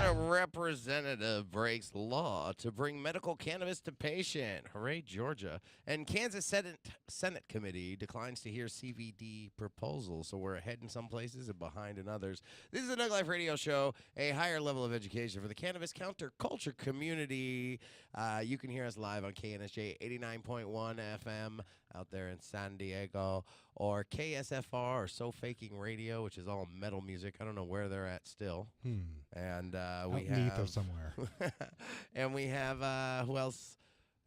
Georgia representative breaks law to bring medical cannabis to patient. Hooray, Georgia. And Kansas Senate committee declines to hear CBD proposals. So we're ahead in some places and behind in others. This is a Nug Life radio show, a higher level of education for the cannabis counterculture community. You can hear us live on KNSJ 89.1 FM out there in San Diego, or KSFR, or So Faking Radio, which is all metal music. I don't know where they're at still. And we have somewhere. And we have who else?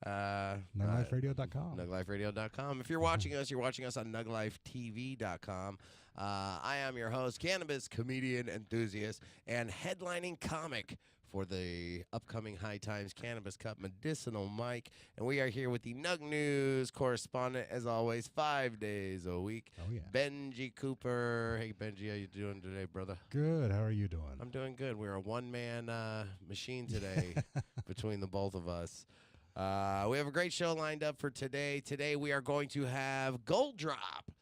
NugLifeRadio.com. NugLifeRadio.com. If you're watching us on NugLifeTV.com. I am your host, cannabis comedian enthusiast, and headlining comic for the upcoming High Times Cannabis Cup Medicinal Mike. And we are here with the Nug News correspondent, as always, 5 days a week. Oh, yeah. Benji Cooper. Hey, Benji, how you doing today, brother? Good. How are you doing? I'm doing good. We're a one-man machine today between the both of us. We have a great show lined up for today. Today we are going to have Gold Drop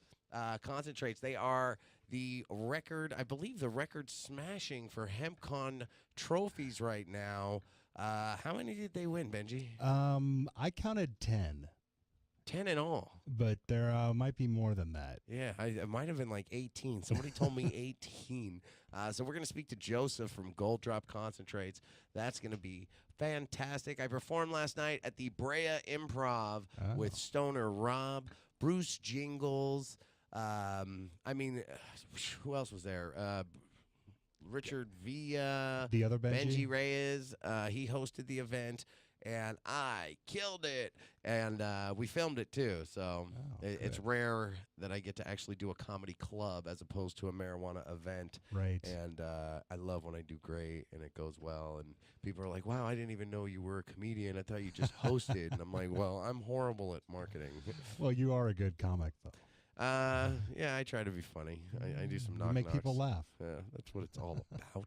concentrates. They are the record, I believe, the record smashing for HempCon trophies right now. How many did they win, Benji? I counted 10. 10 in all. But there might be more than that. Yeah, it might have been like 18. Somebody told me 18. So we're going to speak to Joseph from Gold Drop Concentrates. That's going to be fantastic. I performed last night at the Brea Improv with Stoner Rob, Bruce Jingles. Who else was there? Richard Villa. The other Benji Reyes. He hosted the event. And I killed it, and we filmed it too. So it's rare that I get to actually do a comedy club as opposed to a marijuana event. Right. And I love when I do great and it goes well, and people are like, "Wow, I didn't even know you were a comedian. I thought you just hosted." And I'm like, "Well, I'm horrible at marketing." Well, you are a good comic, though. Yeah, I try to be funny. I do some knock-knocks. Make people laugh. Yeah, that's what it's all about.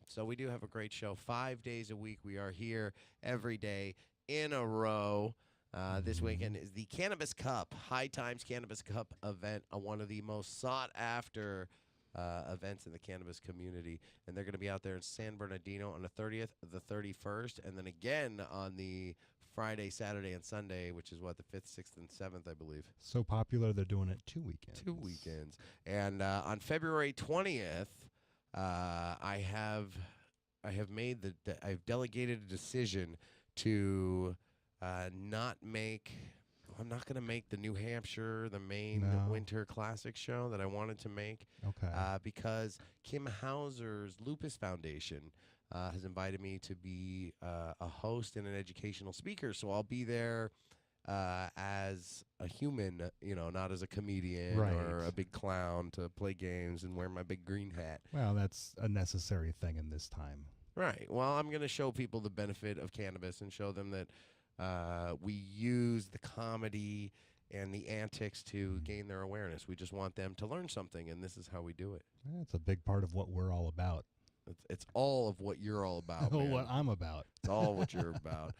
So we do have a great show. 5 days a week. We are here every day in a row. This weekend is the Cannabis Cup, High Times Cannabis Cup event, one of the most sought-after events in the cannabis community. And they're going to be out there in San Bernardino on the 30th, the 31st, and then again on the Friday, Saturday, and Sunday, which is, the 5th, 6th, and 7th, I believe. So popular, they're doing it 2 weekends. 2 weekends. And on February 20th, I've delegated a decision to not make. I'm not going to make the New Hampshire, the Maine Winter Classic show that I wanted to make. Okay. Because Kim Hauser's Lupus Foundation has invited me to be a host and an educational speaker. So I'll be there as a human, not as a comedian or a big clown to play games and wear my big green hat. Well, that's a necessary thing in this time. Right. Well, I'm going to show people the benefit of cannabis and show them that we use the comedy and the antics to gain their awareness. We just want them to learn something, and this is how we do it. That's a big part of what we're all about. It's all of what you're all about, man. What I'm about. It's all what you're about.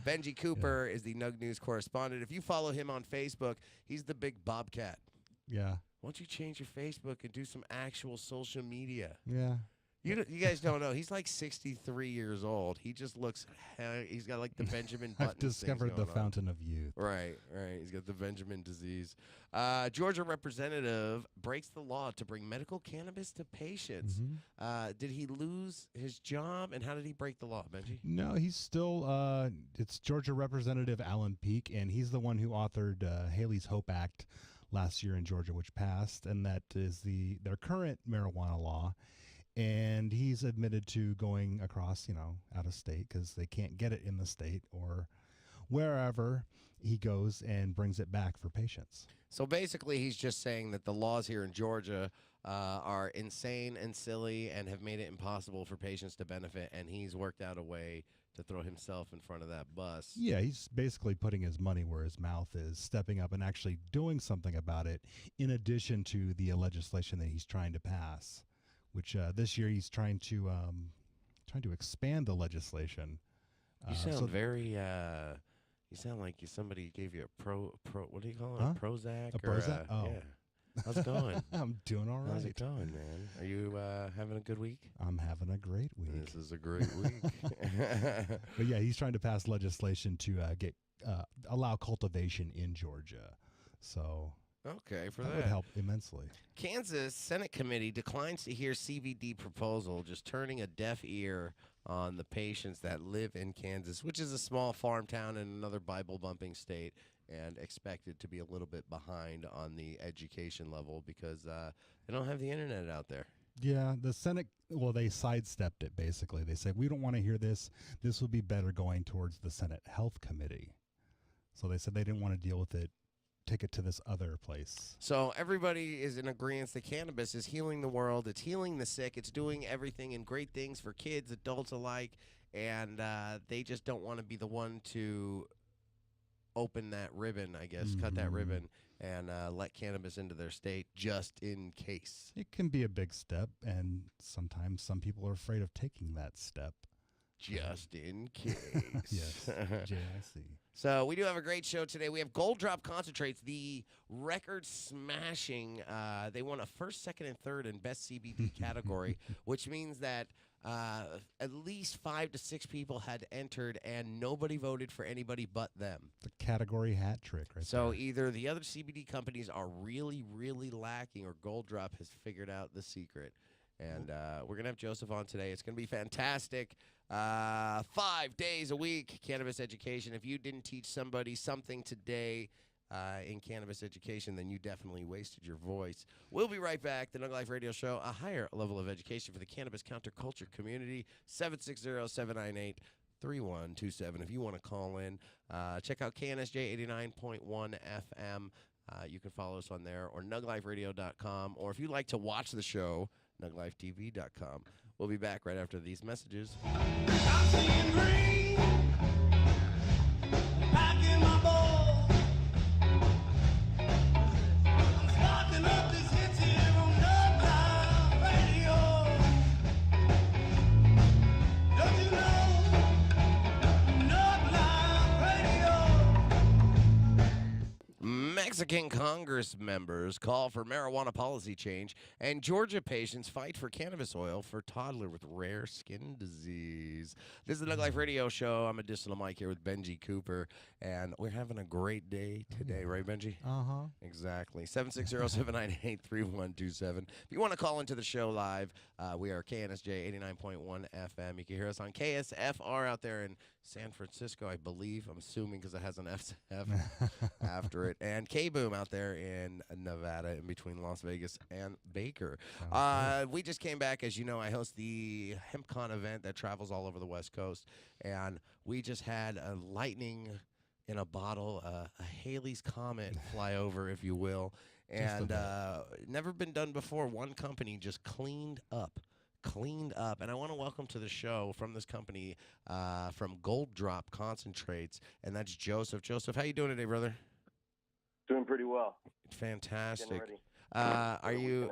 Benji Cooper is the Nug News correspondent. If you follow him on Facebook, he's the big bobcat. Yeah. Why don't you change your Facebook and do some actual social media? Yeah. You guys don't know. He's like 63 years old. He just looks, he's got like the Benjamin Button. I've discovered the fountain of youth. Right. He's got the Benjamin disease. Georgia representative breaks the law to bring medical cannabis to patients. Did he lose his job, and how did he break the law, Benji? No, he's still, it's Georgia Representative Alan Peake, and he's the one who authored Haley's Hope Act last year in Georgia, which passed, and that is their current marijuana law. And he's admitted to going across, out of state because they can't get it in the state, or wherever he goes and brings it back for patients. So basically, he's just saying that the laws here in Georgia are insane and silly and have made it impossible for patients to benefit, and he's worked out a way to throw himself in front of that bus. Yeah, he's basically putting his money where his mouth is, stepping up and actually doing something about it, in addition to the legislation that he's trying to pass. Which this year he's trying to expand the legislation. You sound very. You sound like somebody gave you a pro. What do you call it? Huh? A Prozac? A Prozac? Oh. Yeah. How's it going? I'm doing all right. How's it going, man? Are you having a good week? I'm having a great week. This is a great week. But yeah, he's trying to pass legislation to allow cultivation in Georgia. So Okay, for that would help immensely. Kansas Senate committee declines to hear CBD proposal, just turning a deaf ear on the patients that live in Kansas, which is a small farm town in another Bible-bumping state, and expected to be a little bit behind on the education level because they don't have the internet out there. Yeah, the Senate, well, they sidestepped it, basically. They said, we don't want to hear this. This would be better going towards the Senate Health Committee. So they said they didn't want to deal with it, take it to this other place. So everybody is in agreement that cannabis is healing the world. It's healing the sick. It's doing everything and great things for kids, adults alike, and they just don't want to be the one to open that ribbon, I guess, cut that ribbon, and let cannabis into their state just in case. It can be a big step, and sometimes some people are afraid of taking that step. Just in case. Yes, JIC. So we do have a great show today. We have Gold Drop Concentrates, the record smashing. They won a first, second, and third in best CBD category, which means that at least 5 to 6 people had entered, and nobody voted for anybody but them. The category hat trick, right? So there. either the other CBD companies are really, really lacking, or Gold Drop has figured out the secret. And we're going to have Joseph on today. It's going to be fantastic. 5 days a week, cannabis education. If you didn't teach somebody something today in cannabis education, then you definitely wasted your voice. We'll be right back. The Nug Life Radio Show, a higher level of education for the cannabis counterculture community. 760-798-3127. If you want to call in, check out KNSJ 89.1 FM. You can follow us on there, or NugLifeRadio.com. Or if you'd like to watch the show, NugLifeTV.com. We'll be back right after these messages. I'm seeing green, packing my ball. I'm starting up this hits here on Nug Life Radio. Don't you know Nug Life Radio? Mexican Congress members call for marijuana policy change, and Georgia patients fight for cannabis oil for toddler with rare skin disease. This is the Nug Life Radio Show. I'm Medicinal Mike here with Benji Cooper, and we're having a great day today, right, Benji? Uh-huh. Exactly. 760-798-3127. If you want to call into the show live, we are KNSJ 89.1 FM. You can hear us on KSFR out there in San Francisco, I believe. I'm assuming because it has an F after it. And K-Boom out there in Nevada, in between Las Vegas and Baker. We just came back. As you know, I host the HempCon event that travels all over the West Coast. And we just had a lightning in a bottle, a Halley's Comet fly over, if you will. And never been done before. One company just cleaned up. And I want to welcome to the show from this company, from Gold Drop Concentrates, and that's Joseph. Joseph, how you doing today, brother? Doing pretty well. Fantastic. Getting ready.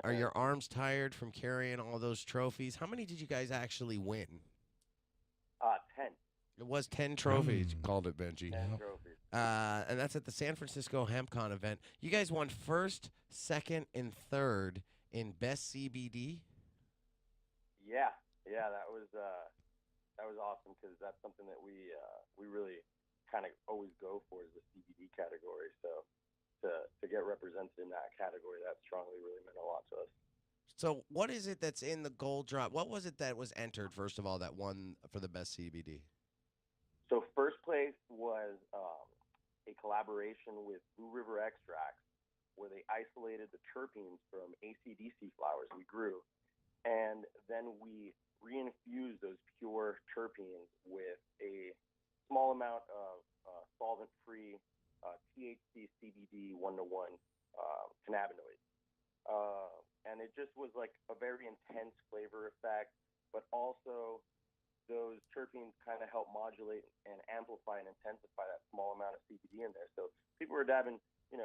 Are your arms tired from carrying all those trophies? How many did you guys actually win? 10. It was 10 trophies. You called it, Benji. 10 trophies. And that's at the San Francisco HempCon event. You guys won first, second, and third in best CBD. Yeah, that was awesome because that's something that we really kind of always go for, is the CBD category. So to get represented in that category, that strongly really meant a lot to us. So what is it that's in the Gold Drop? What was it that was entered, first of all, that won for the best CBD? So first place was a collaboration with Blue River Extracts, where they isolated the terpenes from AC/DC flowers we grew, and then we reinfused those pure terpenes with a small amount of solvent-free THC CBD 1-to-1 cannabinoids. And it just was like a very intense flavor effect, but also those terpenes kind of help modulate and amplify and intensify that small amount of CBD in there. So people were dabbing, 6%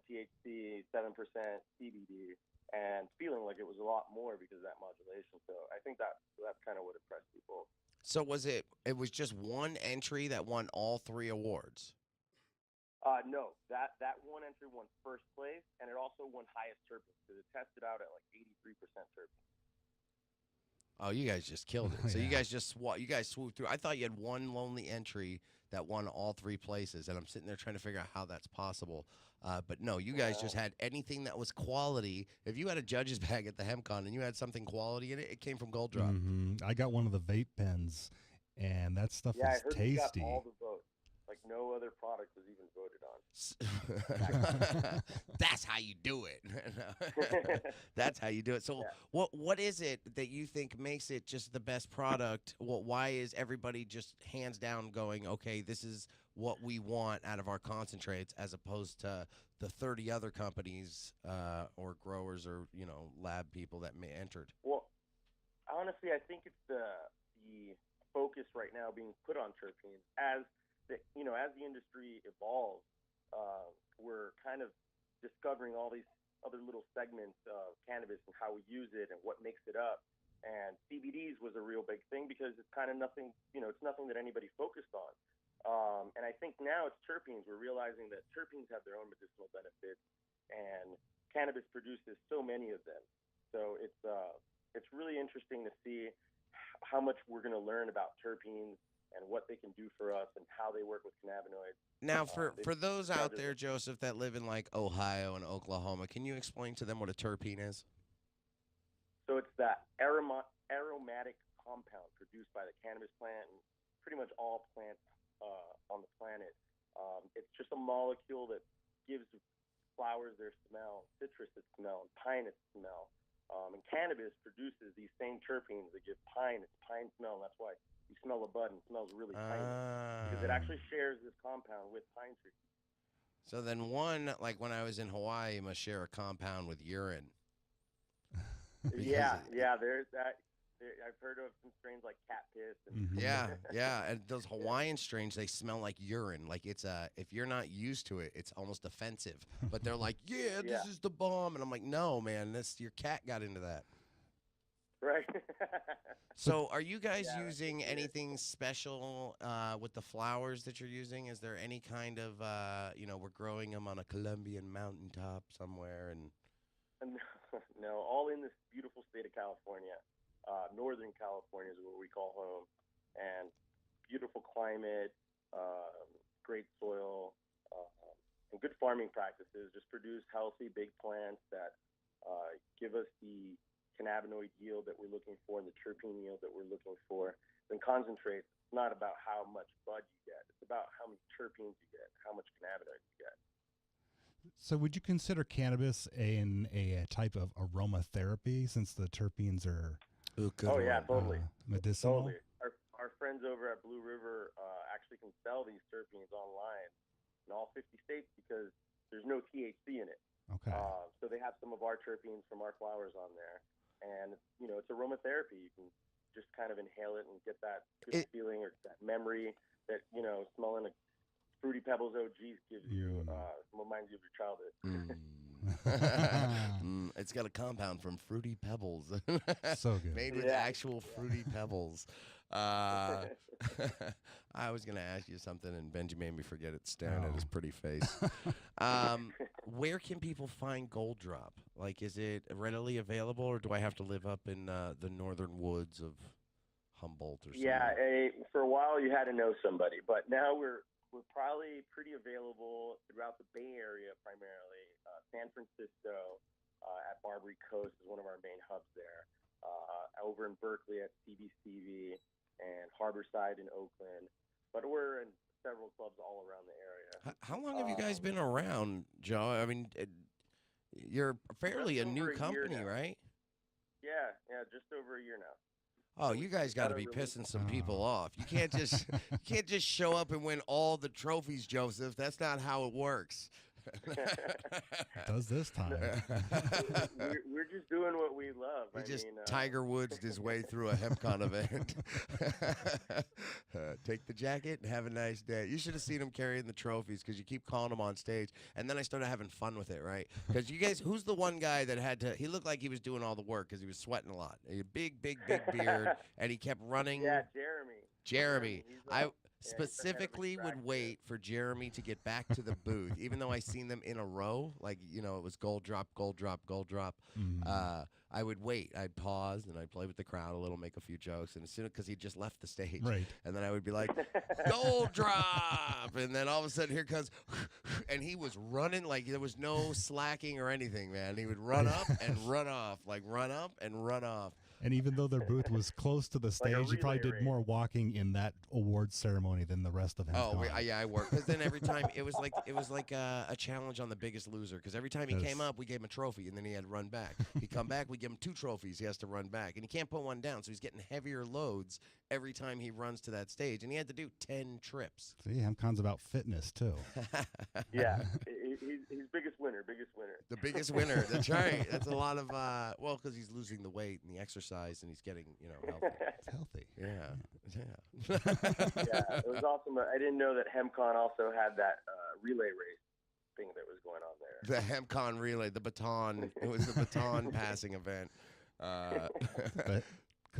THC, 7% CBD, and feeling like it was a lot more because of that modulation. So I think that's kind of what impressed people. So it was just one entry that won all 3 awards? No, that one entry won first place, and it also won highest terpenes because it tested out at like 83% terpenes. Oh, you guys just killed it. So you Yeah. guys you guys swooped through. I thought you had one lonely entry that won all three places, and I'm sitting there trying to figure out how that's possible. But no, you guys just had anything that was quality. If you had a judge's bag at the HempCon and you had something quality in it, it came from Gold Drop. I got one of the vape pens, and that stuff Yeah, I is heard tasty. you got all the votes. Like no other product was even voted on. That's how you do it. That's how you do it. So, Yeah. what is it that you think makes it just the best product? Why is everybody just hands down going, okay, this is what we want out of our concentrates, as opposed to the 30 other companies or growers or lab people that may entered? Well, honestly, I think it's the focus right now being put on terpenes as the industry evolves. We're kind of discovering all these other little segments of cannabis and how we use it and what makes it up. And CBDs was a real big thing because it's kind of nothing, it's nothing that anybody focused on. And I think now it's terpenes. We're realizing that terpenes have their own medicinal benefits, and cannabis produces so many of them. So it's really interesting to see how much we're going to learn about terpenes and what they can do for us and how they work with cannabinoids. Now, for those out there, Joseph, that live in like Ohio and Oklahoma, can you explain to them what a terpene is? So it's that aromatic compound produced by the cannabis plant and pretty much all plants on the planet. It's just a molecule that gives flowers their smell, citrus its smell, and pine its smell. And cannabis produces these same terpenes that give pine its pine smell, and that's why you smell a bud and it smells really piney, because it actually shares this compound with pine trees. So then like when I was in Hawaii, must share a compound with urine. Yeah, there's that. I've heard of some strains like cat piss. And Yeah, and those Hawaiian strains, they smell like urine. Like it's if you're not used to it, it's almost offensive. But they're like, this is the bomb, and I'm like, no, man, your cat got into that. Right. So, are you guys using anything special with the flowers that you're using? Is there any kind of, we're growing them on a Colombian mountaintop somewhere? No, all in this beautiful state of California. Northern California is what we call home, and beautiful climate, great soil, and good farming practices. Just produce healthy, big plants that give us the cannabinoid yield that we're looking for and the terpene yield that we're looking for. Then concentrates, it's not about how much bud you get. It's about how many terpenes you get, how much cannabinoids you get. So would you consider cannabis a type of aromatherapy, since the terpenes are totally. Medicinal? Totally. Our friends over at Blue River actually can sell these terpenes online in all 50 states because there's no THC in it. Okay. So they have some of our terpenes from our flowers on there. And, it's aromatherapy. You can just kind of inhale it and get that good feeling or that memory that, smelling a Fruity Pebbles OGs gives you, reminds you of your childhood. It's got a compound from Fruity Pebbles. So good. Made with actual Fruity Pebbles. I was going to ask you something, and Benji made me forget it staring at his pretty face. Where can people find Gold Drop? Like, is it readily available, or do I have to live up in the northern woods of Humboldt or something? Yeah, for a while you had to know somebody, but now we're probably pretty available throughout the Bay Area primarily. San Francisco at Barbary Coast is one of our main hubs there. Over in Berkeley at CBCV and Harborside in Oakland. But we're in several clubs all around the area. How long have you guys been around, Joe? I mean, you're fairly a new company, right? Yeah, just over a year now. Oh, you guys got to be pissing some people off. You can't just show up and win all the trophies, Joseph. That's not how it works. Does this time? We're just doing what we love. Tiger Woods his way through a HempCon event. Take the jacket and have a nice day. You should have seen him carrying the trophies because you keep calling him on stage. And then I started having fun with it, right? Because you guys, who's the one guy that he looked like he was doing all the work because he was sweating a lot. A big beard, and he kept running. Yeah, Jeremy. specifically would wait for Jeremy to get back to the booth, even though I seen them in a row, like, you know, it was gold drop, gold drop, gold drop. I would wait. I'd pause and I'd play with the crowd a little, make a few jokes, and as soon because he just left the stage, Right. and then I would be like, gold drop, and then all of a sudden here comes, and he was running like there was no slacking or anything, man. He would run up and run off, like run up and run off. And even though their booth was close to the Like a stage, you probably relay did race. more walking in that awards ceremony than the rest of him. Oh, yeah, I worked. Because then every time it was like a challenge on The Biggest Loser. Because every time he came up, we gave him a trophy, and then he had to run back. He'd come back, we give him 2 trophies. He has to run back, and he can't put one down, so he's getting heavier loads every time he runs to that stage. And he had to do 10 trips. See, HempCon's about fitness too. Yeah, he's biggest winner, biggest winner. The biggest winner. That's right. That's a lot of well, because he's losing the weight and the exercise, and he's getting healthy. It's healthy. Yeah. Yeah, it was awesome. I didn't know that HempCon also had that relay race thing that was going on there. The HempCon relay, the baton. It was the baton passing event. But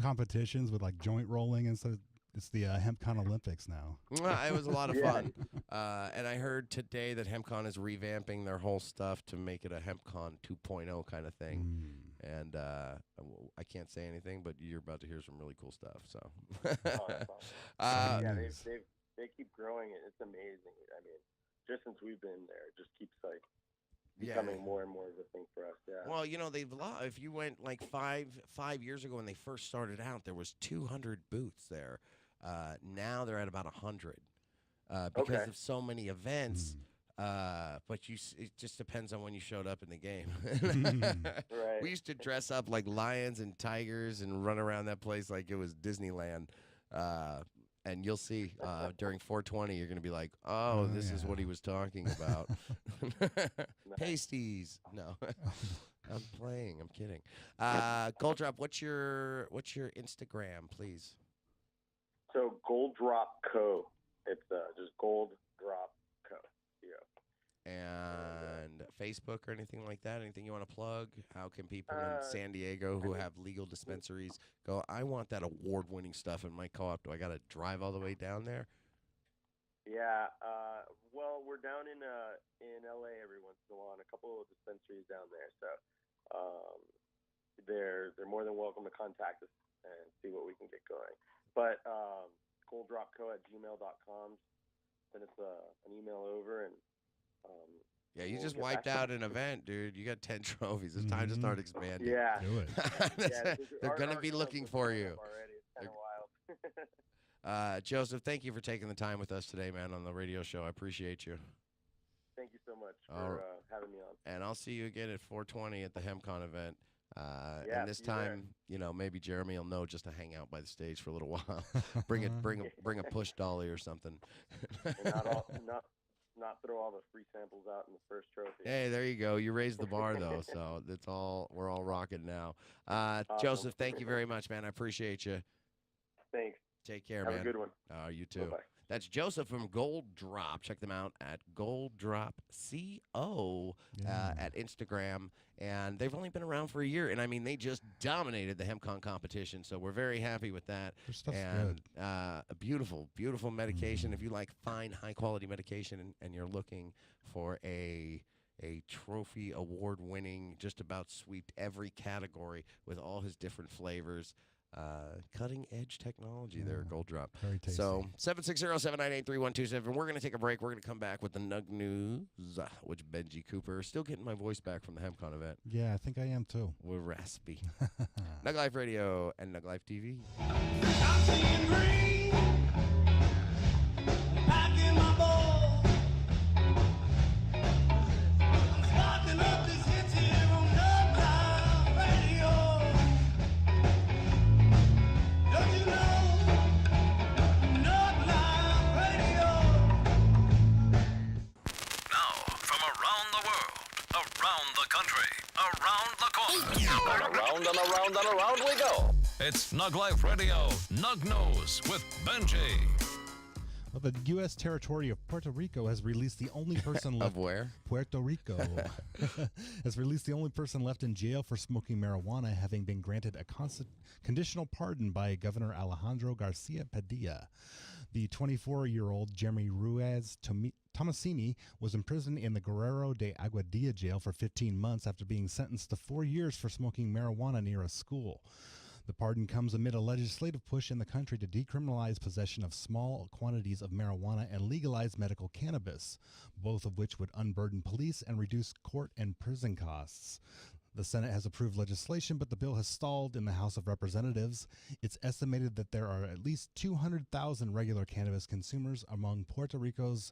competitions with like joint rolling and stuff. It's the HempCon Olympics now. Well, it was a lot of Yeah. fun. And I heard today that HempCon is revamping their whole stuff to make it a HempCon 2.0 kind of thing. And I can't say anything, but you're about to hear some really cool stuff. So, Oh, that's awesome. Yeah, Nice. they keep growing it. It's amazing. I mean, just since we've been there, it just keeps like becoming more and more of a thing for us. Yeah. Well, they've if you went like five years ago when they first started out, there was 200 booths there. Now they're at about 100 because of so many events. But it just depends on when you showed up in the game. Right. We used to dress up like lions and tigers and run around that place like it was Disneyland. And you'll see during 420, you're going to be like, oh, this is what he was talking about. Pasties. No. I'm playing. I'm kidding. Gold Drop, what's your Instagram, please? So Gold Drop Co. It's just Gold Drop Co. And Facebook or anything like that? Anything you want to plug? How can people in San Diego who have legal dispensaries go, I want that award-winning stuff in my co-op. Do I got to drive all the way down there? Yeah. Well, we're down in LA every once in a while, and a couple of dispensaries down there. So they're more than welcome to contact us and see what we can get going. But golddropco@gmail.com. Send us an email over, and Yeah, you we'll just get wiped back to out an event, dude. You got 10 trophies. It's time to start expanding. Yeah. Do it. They're going to be looking for you. Already. It's kind of wild. Joseph, thank you for taking the time with us today, man, on the radio show. I appreciate you. Thank you so much All for right. having me on. And I'll see you again at 420 at the HempCon event. Yeah, and this see you there. time, maybe Jeremy will know just to hang out by the stage for a little while. bring a push dolly or something. And not throw all the free samples out in the first trophy. Hey, there you go. You raised the bar though, so we're all rocking now. Joseph, thank you very much, man. I appreciate you. Thanks. Take care, Have man. a good one. You too. Bye-bye. That's Joseph from Gold Drop. Check them out at Gold Drop CO at Instagram. And they've only been around for a year. And, I mean, they just dominated the HempCon competition. So we're very happy with that. Their stuff's And good. a beautiful, beautiful medication. If you like fine, high-quality medication and you're looking for a trophy award-winning, just about swept every category with all his different flavors, cutting-edge technology there at Gold Drop. Very tasty. So 760-798-3127. We're going to take a break. We're going to come back with the Nug News, which Benji Cooper. Still getting my voice back from the HempCon event. Yeah, I think I am too. We're raspy. Nug Life Radio and Nug Life TV. I'm seeing green, packing my ball. I'm starting up this hit here on Nug Life Radio. Don't you know? Nug Life Radio. Now, from around the world, around the country, around the corner, and around and around and around we go. It's Nug Life Radio, Nug News with Benji. Well, the U.S. territory of Puerto Rico has released the only person left. Of where? Puerto Rico has released the only person left in jail for smoking marijuana, having been granted a conditional pardon by Governor Alejandro Garcia Padilla. The 24-year-old Jeremy Ruiz Tomasini was imprisoned in the Guerrero de Aguadilla jail for 15 months after being sentenced to 4 years for smoking marijuana near a school. The pardon comes amid a legislative push in the country to decriminalize possession of small quantities of marijuana and legalize medical cannabis, both of which would unburden police and reduce court and prison costs. The Senate has approved legislation, but the bill has stalled in the House of Representatives. It's estimated that there are at least 200,000 regular cannabis consumers among Puerto Rico's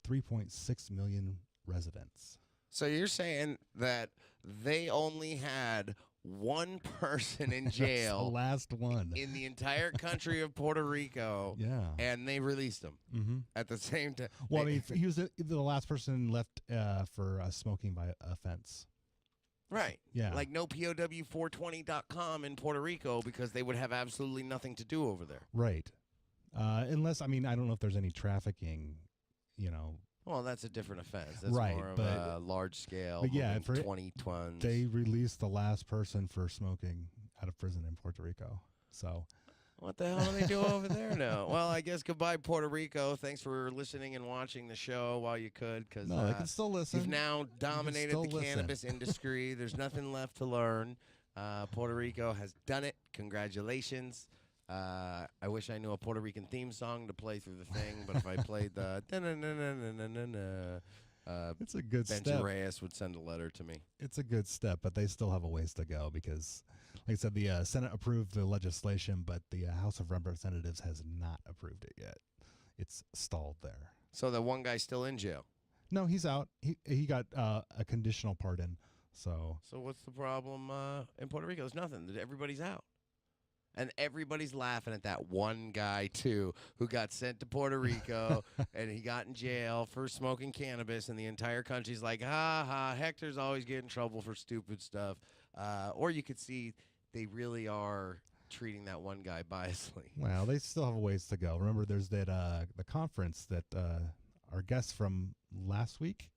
3.6 million residents. So you're saying that they only had one person in jail, the last one in the entire country of Puerto Rico, and they released him at the same time. Well, I mean, he was the last person left for smoking by offense. Right. Yeah. Like no POW420.com in Puerto Rico because they would have absolutely nothing to do over there. Right. Unless, I mean, I don't know if there's any trafficking, Well, that's a different offense. That's right, more of a large scale. But yeah, for 20 tons. They released the last person for smoking out of prison in Puerto Rico. So what the hell do they do over there now? Well, I guess goodbye, Puerto Rico. Thanks for listening and watching the show while you could. Because they can still listen. You've now dominated the cannabis industry. There's nothing left to learn. Puerto Rico has done it. Congratulations. I wish I knew a Puerto Rican theme song to play through the thing, but if I played the it's a good Benji step. Reyes would send a letter to me. It's a good step, but they still have a ways to go because, like I said, the Senate approved the legislation, but the House of Representatives has not approved it yet. It's stalled there. So the one guy's still in jail? No, he's out. He got a conditional pardon. So what's the problem in Puerto Rico? There's nothing. Everybody's out. And everybody's laughing at that one guy, too, who got sent to Puerto Rico and he got in jail for smoking cannabis. And the entire country's like, ha, ha, Hector's always getting in trouble for stupid stuff. Or you could see they really are treating that one guy biasly. Well, they still have a ways to go. Remember, there's that the conference that our guest from last week.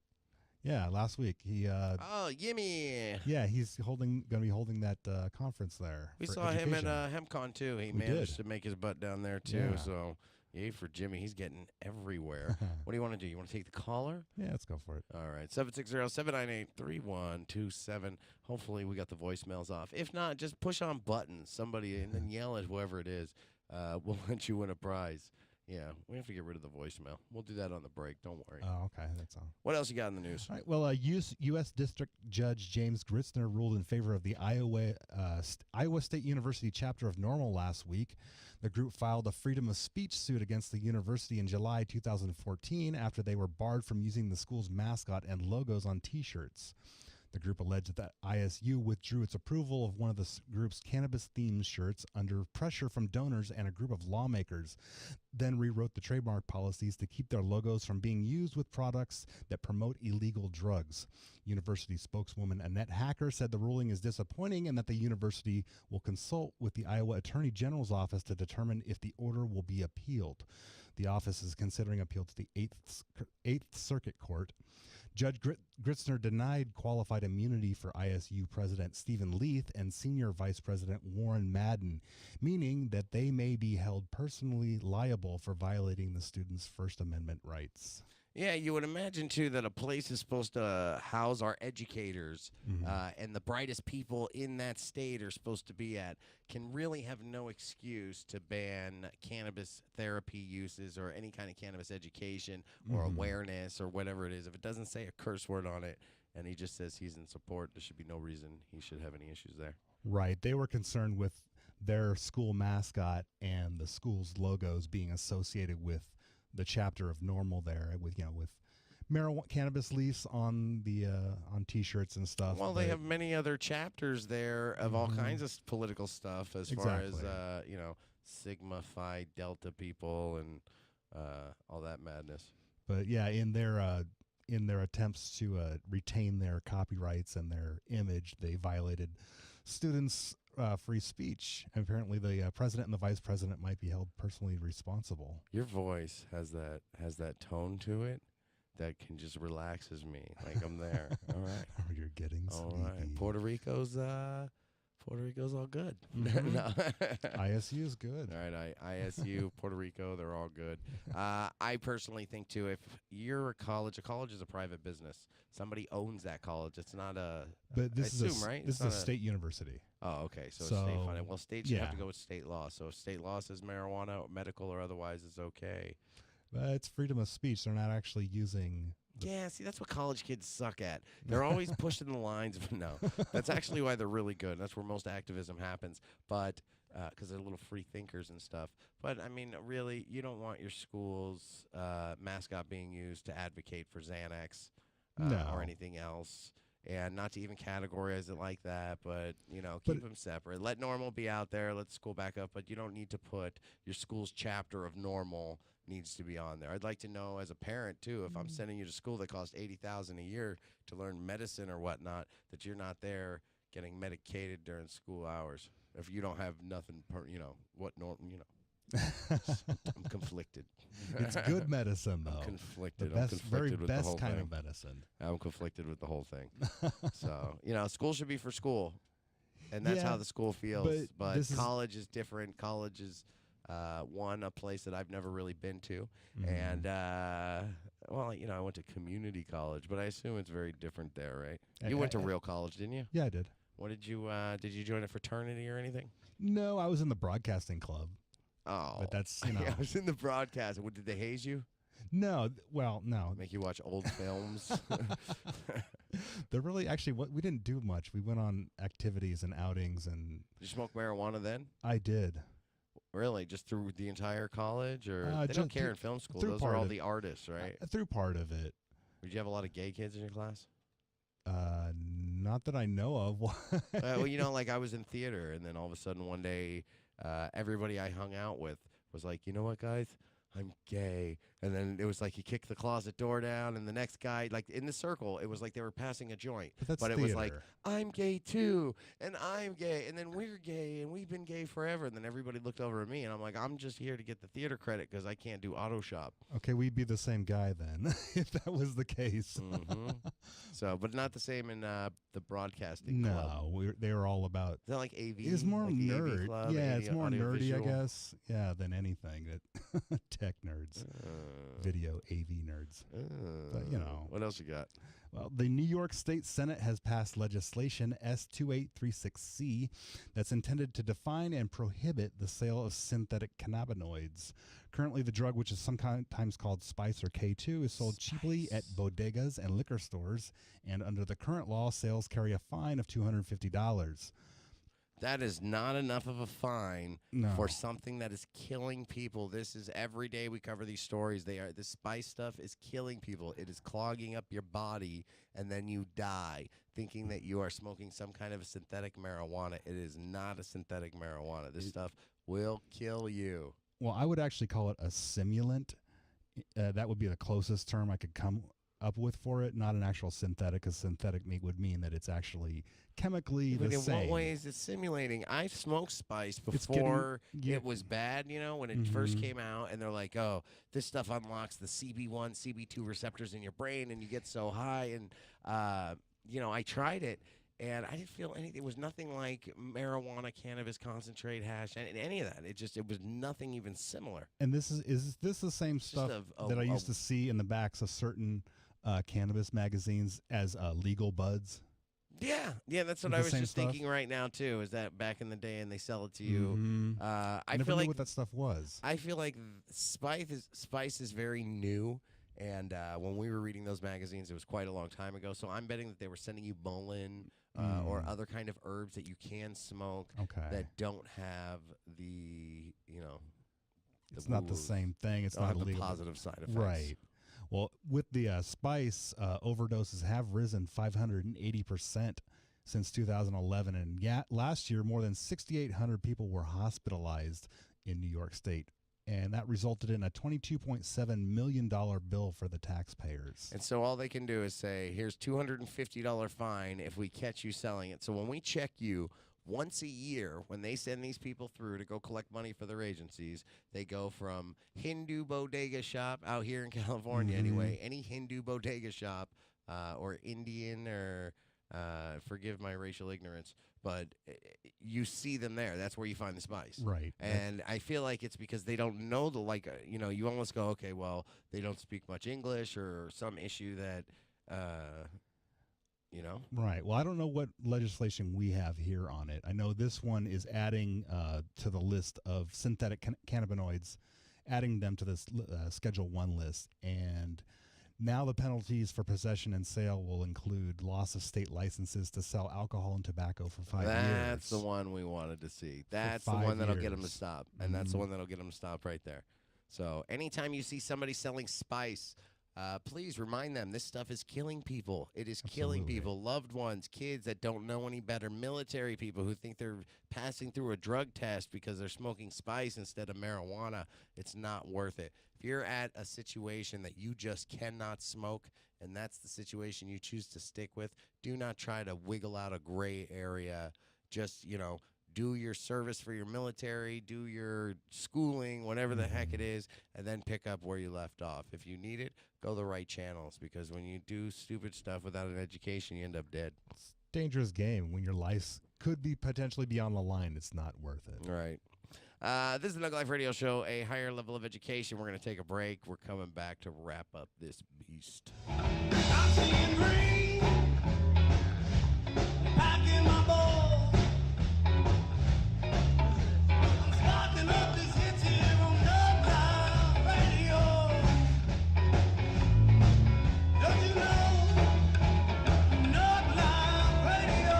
Yeah, last week he. Oh, Yimmy! Yeah, he's going to be holding that conference there. We saw him at HempCon too. He managed to make his butt down there too. Yeah. So, yay for Jimmy! He's getting everywhere. What do you want to do? You want to take the caller? Yeah, let's go for it. All right, 760-798-3127. Hopefully, we got the voicemails off. If not, just push on buttons, somebody, and then yell at whoever it is. We'll let you win a prize. Yeah, we have to get rid of the voicemail. We'll do that on the break. Don't worry. Oh, okay. That's all. What else you got in the news? All right, well, U.S. District Judge James Gritzner ruled in favor of the Iowa State University chapter of NORML last week. The group filed a freedom of speech suit against the university in July 2014 after they were barred from using the school's mascot and logos on T-shirts. The group alleged that ISU withdrew its approval of one of the group's cannabis-themed shirts under pressure from donors and a group of lawmakers, then rewrote the trademark policies to keep their logos from being used with products that promote illegal drugs. University spokeswoman Annette Hacker said the ruling is disappointing and that the university will consult with the Iowa Attorney General's office to determine if the order will be appealed. The office is considering appeal to the Eighth Circuit Court. Judge Gritzner denied qualified immunity for ISU President Stephen Leith and Senior Vice President Warren Madden, meaning that they may be held personally liable for violating the students' First Amendment rights. Yeah, you would imagine, too, that a place is supposed to house our educators and the brightest people in that state are supposed to be at can really have no excuse to ban cannabis therapy uses or any kind of cannabis education or awareness or whatever it is. If it doesn't say a curse word on it and he just says he's in support, there should be no reason he should have any issues there. Right. They were concerned with their school mascot and the school's logos being associated with the chapter of NORML there with marijuana cannabis leaves on the on T-shirts and stuff. Well, they have many other chapters there of all kinds of political stuff as far as Sigma Phi Delta people and all that madness. But yeah, in their attempts to retain their copyrights and their image, they violated students' free speech. And apparently, the president and the vice president might be held personally responsible. Your voice has that tone to it that can just relaxes me, like I'm there. All right. Oh, you're getting sleepy. All right. Puerto Rico's Puerto Rico's all good. Mhm. No. ISU is good. All right, ISU, Puerto Rico, they're all good. I personally think, too, if you're a college is a private business. Somebody owns that college. It's not a, But I this is assume, right? This It's is a not state university. Oh, okay, so it's So, state funded. Well, states, you have to yeah. go with state law. So if state law says marijuana, medical or otherwise is okay. But it's freedom of speech. They're not actually using. Yeah, see, that's what college kids suck at. They're always pushing the lines. No, that's actually why they're really good. That's where most activism happens. But because they're little free thinkers and stuff. But, I mean, really, you don't want your school's mascot being used to advocate for Xanax No. or anything else. And not to even categorize it like that, but, But- keep them separate. Let Normal be out there. Let school back up. But you don't need to put your school's chapter of Normal needs to be on there. I'd like to know as a parent, too, if I'm sending you to school that costs $80,000 a year to learn medicine or whatnot, that you're not there getting medicated during school hours. If you don't have nothing, I'm conflicted. It's good medicine, though. I'm conflicted. The I'm best, conflicted very with best the whole kind thing. of medicine. I'm conflicted with the whole thing. So, school should be for school. And that's Yeah, how the school feels. But this is- college is different. College is, a place that I've never really been to. Mhm. And, I went to community college, but I assume it's very different there, right? You went to real college, didn't you? Yeah, I did. What did you join a fraternity or anything? No, I was in the broadcasting club. Oh. But that's, Yeah, I was in the broadcast. What, did they haze you? No, well, no. Make you watch old films? They're really actually what we didn't do much. We went on activities and outings, and Did you smoke marijuana then? I did. Really? Just through the entire college? Or they just don't care through- in film school. through Those are part all of- the artists, right? Through part of it. Did you have a lot of gay kids in your class? Not that I know of. Like I was in theater, and then all of a sudden one day, everybody I hung out with was like, you know what, guys? I'm gay. And then it was like he kicked the closet door down, and the next guy, like in the circle, it was like they were passing a joint. But that's But it was like, theater. I'm gay too, and I'm gay, and then we're gay, and we've been gay forever. And then everybody looked over at me, and I'm like, I'm just here to get the theater credit because I can't do auto shop. Okay, we'd be the same guy then, if that was the case. hmm So, but not the same in the broadcasting club. No, they were all about. Is that like AV? It's more like the AV nerd. club, Yeah, AV it's more nerdy, I audiovisual? guess. Yeah, than anything. That tech nerds, video AV nerds. But, What else you got? Well, the New York State Senate has passed legislation S2836C that's intended to define and prohibit the sale of synthetic cannabinoids. Currently, the drug, which is sometimes called Spice or K2, is sold cheaply at bodegas and liquor stores, and under the current law, sales carry a fine of $250. That is not enough of a fine No. for something that is killing people. This is every day we cover these stories. This spice stuff is killing people. It is clogging up your body, and then you die thinking that you are smoking some kind of a synthetic marijuana. It is not a synthetic marijuana. This stuff will kill you. Well, I would actually call it a simulant. That would be the closest term I could come up with for it, not an actual synthetic, because synthetic meat would mean that it's actually chemically But the in same. what way is it simulating? I smoked spice It's getting- before yeah. it was bad, when it first Mhm. came out, and they're like, oh, this stuff unlocks the CB1, CB2 receptors in your brain, and you get so high. And, I tried it, and I didn't feel anything. It was nothing like marijuana, cannabis, concentrate, hash, and any of that. It was nothing even similar. And this is this the same Just stuff that I used to see in the backs of certain cannabis magazines as legal buds? Yeah, that's what The I was same just stuff? thinking right now, too, is that back in the day, and they sell it to you. Mhm. I I never feel knew like what that stuff was. I feel like spice is very new, and when we were reading those magazines, it was quite a long time ago. So I'm betting that they were sending you Bolin or other kind of herbs that you can smoke Okay. that don't have the It's not the woo-woos. same thing. It's Don't not have the illegal. positive side effects. Right. Well, with the spice, overdoses have risen 580% since 2011. And last year, more than 6,800 people were hospitalized in New York State. And that resulted in a $22.7 million bill for the taxpayers. And so all they can do is say, here's $250 fine if we catch you selling it. So when we check you once a year, when they send these people through to go collect money for their agencies, they go from Hindu bodega shop out here in California Mhm. anyway, any Hindu bodega shop or Indian or Forgive my racial ignorance, but you see them there. That's where you find the spice. Right. And I feel like it's because they don't know you almost go, okay, well, they don't speak much English or some issue that, Right. Well, I don't know what legislation we have here on it. I know this one is adding to the list of synthetic cannabinoids, adding them to this Schedule 1 list. And now the penalties for possession and sale will include loss of state licenses to sell alcohol and tobacco for 5 years. That's the one we wanted to see. That's the one that'll get them to stop. And that's the one that'll get them to stop right there. So anytime you see somebody selling spice, please remind them this stuff is killing people. It is killing people, loved ones, kids that don't know any better, military people who think they're passing through a drug test because they're smoking spice instead of marijuana. It's not worth it. If you're at a situation that you just cannot smoke and that's the situation you choose to stick with, do not try to wiggle out a gray area. Just, do your service for your military, do your schooling, whatever the heck it is, and then pick up where you left off. If you need it, go the right channels, because when you do stupid stuff without an education, you end up dead. It's a dangerous game. When your life could be potentially be on the line, it's not worth it. Right. This is the Nug Life Radio Show, a higher level of education. We're going to take a break. We're coming back to wrap up this beast. I'm seeing green, packing my ball. I'm starting up this hit here on Nug Life Radio. Don't you know? Nug Life Radio.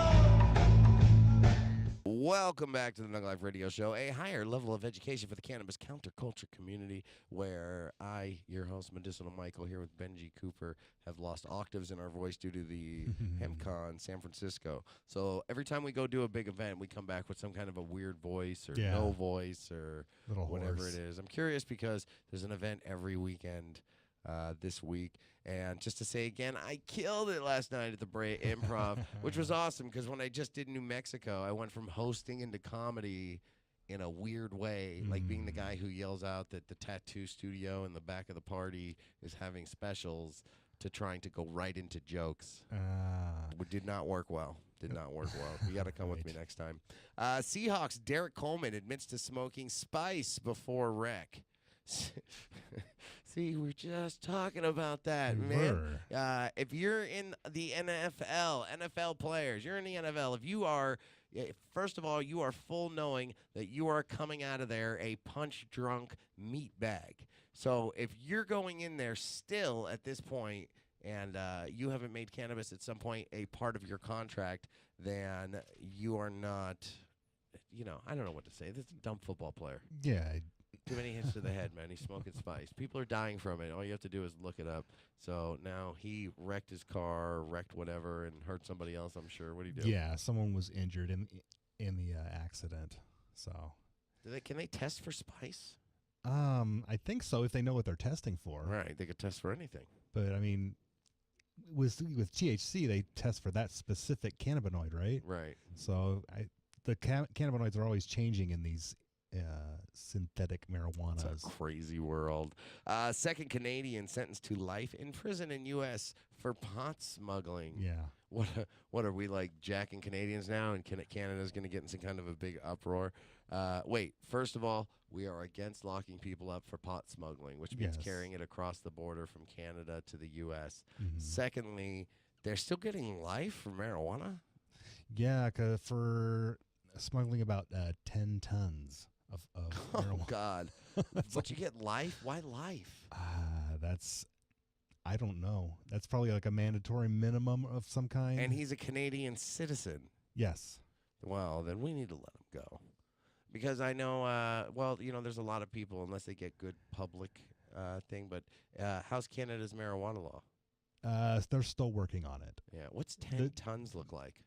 Welcome back to the Nug Life Radio Show, a higher level of education for the cannabis counterculture community, where I, your host, Medicinal Michael, here with Benji Cooper, have lost octaves in our voice due to the HempCon San Francisco. So every time we go do a big event, we come back with some kind of a weird voice or no voice or Little whatever hoarse. it is. I'm curious because there's an event every weekend this week. And just to say again, I killed it last night at the Improv, which was awesome because when I just did New Mexico, I went from hosting into comedy in a weird way, like being the guy who yells out that the tattoo studio in the back of the party is having specials, to trying to go right into jokes. It did not work well. Did not work well. You got to come with me next time. Seahawks Derek Coleman admits to smoking spice before wreck. See, we're just talking about that, man. If you're in the NFL players, you're in the NFL. If you are, first of all, you are full knowing that you are coming out of there a punch-drunk meat bag. So if you're going in there still at this point and you haven't made cannabis at some point a part of your contract, then you are not, I don't know what to say. This is a dumb football player. Yeah. Too many hits to the head, man. He's smoking spice. People are dying from it. All you have to do is look it up. So now he wrecked his car, wrecked whatever, and hurt somebody else, I'm sure. What do you do? Yeah, someone was injured in the accident. So Can they test for spice? I think so, if they know what they're testing for. Right, they could test for anything. But I mean, with THC, they test for that specific cannabinoid, right? Right. So the cannabinoids are always changing in these synthetic marijuanas. It's a crazy world. Second Canadian sentenced to life in prison in U.S. for pot smuggling. Yeah. What are we, like jacking Canadians now, and Canada's going to get in some kind of a big uproar? Wait, first of all, we are against locking people up for pot smuggling, which means carrying it across the border from Canada to the U.S. Secondly, they're still getting life for marijuana? Yeah, for smuggling about 10 tons of marijuana. Oh, God. But you get life? Why life? I don't know. That's probably like a mandatory minimum of some kind. And he's a Canadian citizen. Yes. Well, then we need to let him go. Because I know, there's a lot of people, unless they get good public thing, but how's Canada's marijuana law? They're still working on it. Yeah. What's 10 tons look like?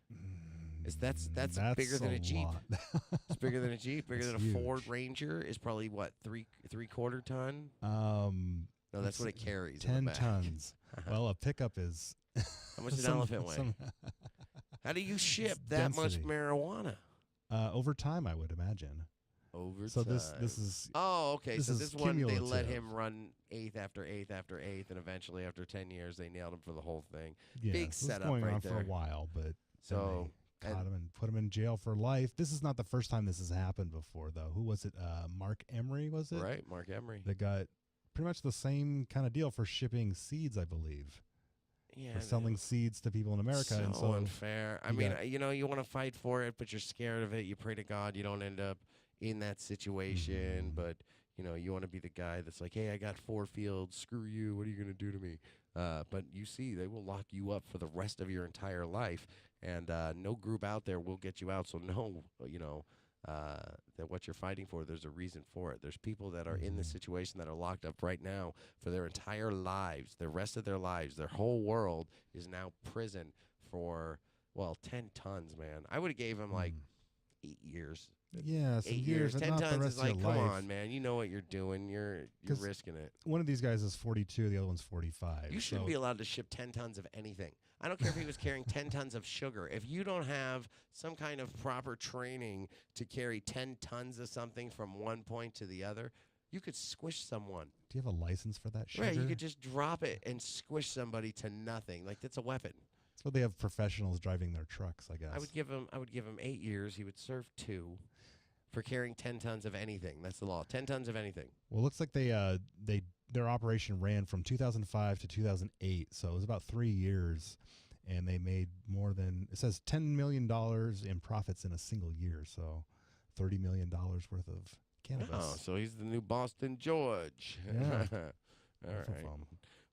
That's bigger than a Jeep. It's bigger than a Jeep. Bigger than a huge. Ford Ranger is probably what, three-quarter ton? No, that's what it carries. 10 in the back. tons. Well, a pickup is. How much does an elephant weigh? How do you ship that much density. marijuana? Over time, I would imagine. Overtime. So this is Oh, okay. this So is this one, they let cumulative. him run eighth after eighth after eighth, and eventually, after 10 years, they nailed him for the whole thing. yeah, Big this is setup going right on there. for a while, but So, then they caught and- him and put him in jail for life. This is not the first time this has happened before, though. Who was it? Mark Emery, was it? Right, Mark Emery. That got pretty much the same kind of deal for shipping seeds, I believe. Yeah, For selling seeds to people in America. so and so unfair. I you mean, got- you want to fight for it, but you're scared of it. You pray to God you don't end up in that situation, Mhm. but you want to be the guy that's like, hey, I got 4 fields. Screw you. What are you going to do to me? But you see, they will lock you up for the rest of your entire life, and no group out there will get you out. So know, that what you're fighting for, there's a reason for it. There's people that are in this situation that are locked up right now for their entire lives, the rest of their lives. Their whole world is now prison for, 10 tons, man. I would have gave him like 8 years. yeah, some 8 years, but 10 not the tons rest is like, of come your life. on, man. You know what you're doing. You're 'Cause risking it. One of these guys is 42, the other one's 45. You shouldn't so be allowed to ship 10 tons of anything. I don't care if he was carrying 10 tons of sugar. If you don't have some kind of proper training to carry 10 tons of something from one point to the other, you could squish someone. Do you have a license for that sugar? Right, you could just drop it and squish somebody to nothing. Like, that's a weapon. So they have professionals driving their trucks, I guess. I would give him 8 years. He would serve 2 for carrying 10 tons of anything. That's the law. 10 tons of anything. Well, it looks like their operation ran from 2005 to 2008, so it was about 3 years, and they made more than, it says $10 million in profits in a single year, so $30 million worth of cannabis. Oh, so he's the new Boston George. Yeah. All Off of, right.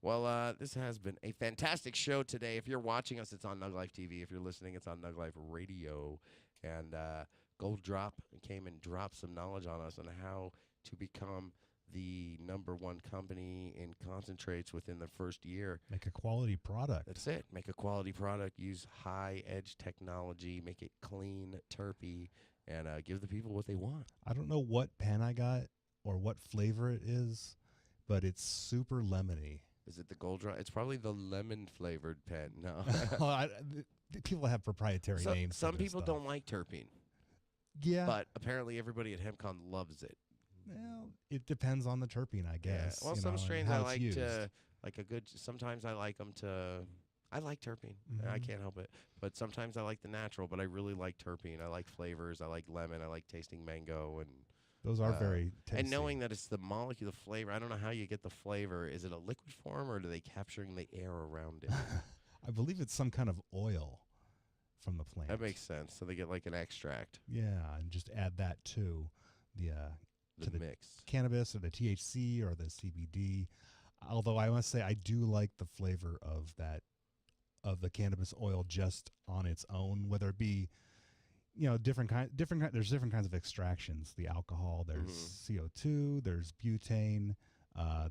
Well, this has been a fantastic show today. If you're watching us, it's on Nug Life TV. If you're listening, it's on Nug Life Radio. And Gold Drop came and dropped some knowledge on us on how to become the #1 company in concentrates within the first year. Make a quality product. That's it. Make a quality product. Use high-edge technology. Make it clean, terpy, and give the people what they want. I don't know what pen I got or what flavor it is, but it's super lemony. Is it the Gold Drop? It's probably the lemon-flavored pen. No. People have proprietary names. for Some this people stuff. don't like terpene, Yeah. but apparently everybody at HempCon loves it. Well, it depends on the terpene, I guess. Well, you some know, and strains how I it's like used. to like a good. Sometimes I like them to. I like terpene. I Mhm. can't help it. But sometimes I like the natural. But I really like terpene. I like flavors. I like lemon. I like tasting mango and. Those are very tasty. And knowing that it's the molecule, the flavor. I don't know how you get the flavor. Is it a liquid form or are they capturing the air around it? I believe it's some kind of oil from the plant. That makes sense. So they get like an extract. Yeah, and just add that to the The the mix. cannabis or the THC or the CBD. Although I must say I do like the flavor of the cannabis oil just on its own, whether it be there's different kinds of extractions. The alcohol, there's CO2, there's butane,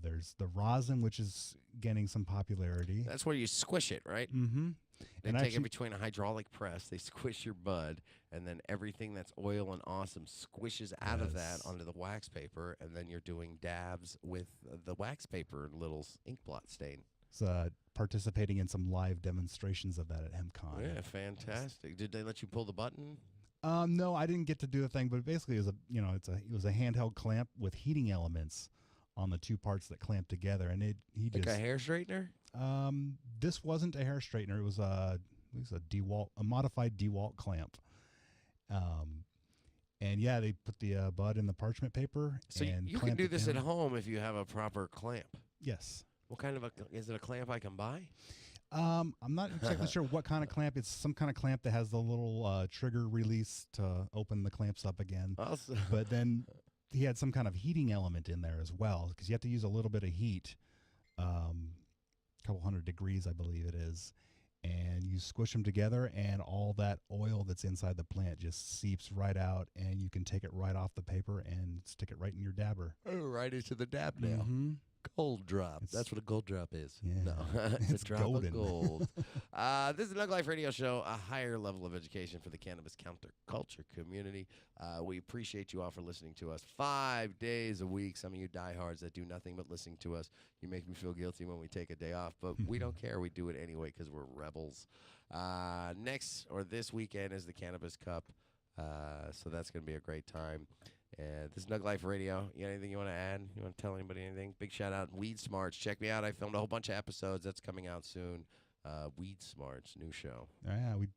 there's the rosin, which is gaining some popularity. That's where you squish it, right? Mm-hmm. They And take actually- it between a hydraulic press, they squish your bud, and then everything that's oil and awesome squishes out of that Yes. onto the wax paper, and then you're doing dabs with the wax paper and little ink blot stain. It's participating in some live demonstrations of that at HempCon. Yeah, fantastic. Did they let you pull the button? No, I didn't get to do the thing, but basically it was a handheld clamp with heating elements on the two parts that clamp together, and he Like just a hair straightener? this wasn't a hair straightener. It was a modified DeWalt clamp. And yeah, they put the bud in the parchment paper. So and you can clamped do it this at down. home if you have a proper clamp. Yes. What kind of is it a clamp I can buy? I'm not exactly sure what kind of clamp. It's some kind of clamp that has the little trigger release to open the clamps up again. Also, But then he had some kind of heating element in there as well, because you have to use a little bit of heat, a couple hundred degrees, I believe it is, and you squish them together, and all that oil that's inside the plant just seeps right out, and you can take it right off the paper and stick it right in your dabber. right into the dab now. Mhm. Gold drop. It's- That's what a gold drop is. Yeah. No, it's, It's a drop golden. of gold. This is the Nug Life Radio Show, a higher level of education for the cannabis counterculture community. We appreciate you all for listening to us 5 days a week. Some of you diehards that do nothing but listening to us, you make me feel guilty when we take a day off, but we don't care. We do it anyway because we're rebels. This weekend is the Cannabis Cup, so that's going to be a great time. This is Nug Life Radio. You got anything you want to add? You want to tell anybody anything? Big shout out, Weed Smarts. Check me out. I filmed a whole bunch of episodes. That's coming out soon. Weed Smarts, new show. Yeah, we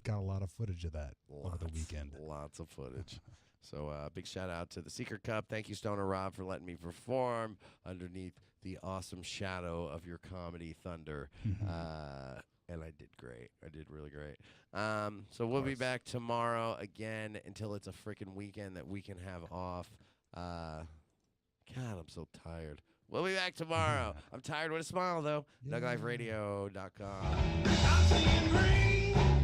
got a lot of footage of that over the weekend. Lots of footage. So big shout out to the Secret Cup. Thank you, Stoner Rob, for letting me perform underneath the awesome shadow of your comedy thunder. And I did great. I did really great. So we'll be back tomorrow again until it's a freaking weekend that we can have off. God, I'm so tired. We'll be back tomorrow. I'm tired with a smile, though. Yeah. NugLifeRadio.com. I'm seeing green.